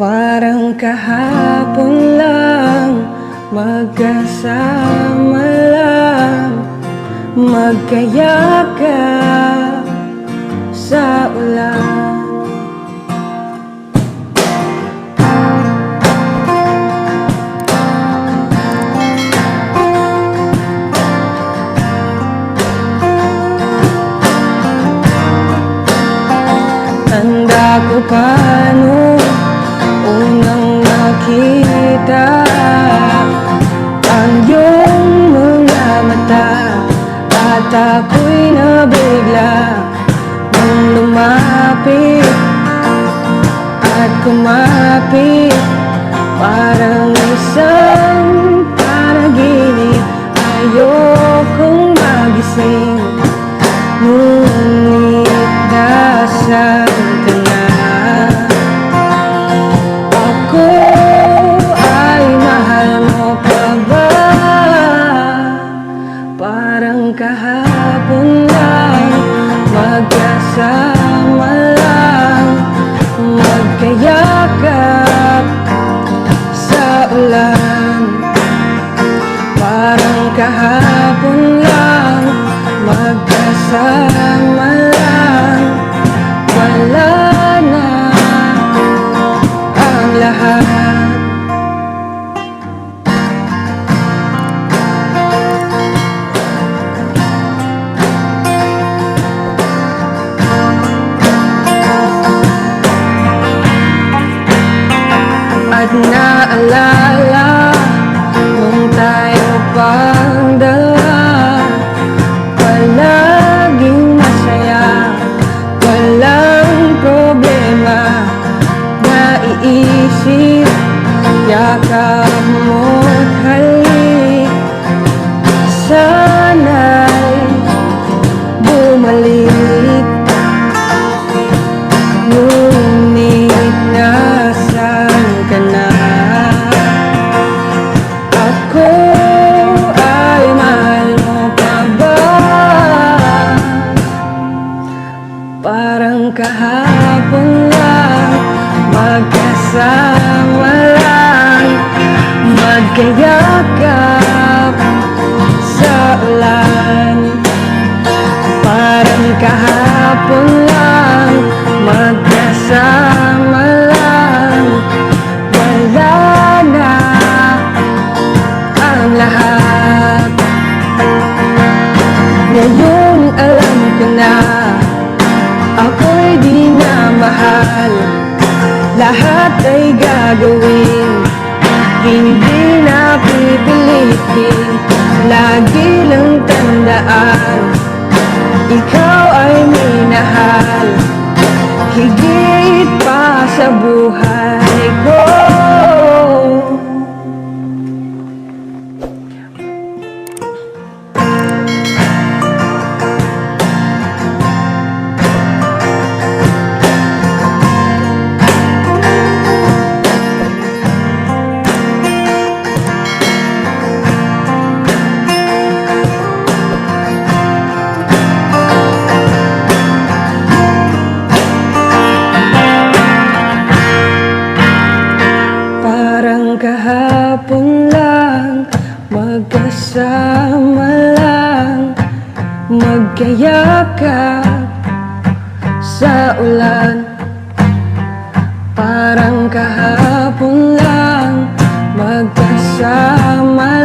Parang kahapon lang, magkasama lang, magkayakap sa ulan. Tanda ko pa nung unang nakita ang iyong mga mata, at ako'y nabigla nung lumapit at kumapit. Parang isang panaginip, ayokong magising, ngunit nasaan ka na. Ako ay mahal mo pa ba? Parang kahapon lang, magkasama lang, magkayakap sa ulan. Parang kahapon lang, magkasama lang, wala na ang lahat. At naalala nung tayo pang dalawa, palaging masaya, walang problema. Naiisip, yakap mo't halik, sana'y bumalik. Ngunit nasaan ka na? Ako ay mahal mo pa ba? Parang kahapon lang, magkasama lang, magkayakap sa ulan. Parang kahapon lang, magkasama lang, wala na ang lahat. Ngayon alam ko na, ako'y di na mahal. Lahat ay gagawin, hindi na pipilitin. Lagi lang tandaan, ikaw ay minahal, higit pa sa buhay ko. Kahapon lang, magkasama lang, magkayakap sa ulan. Parang kahapon lang, magkasama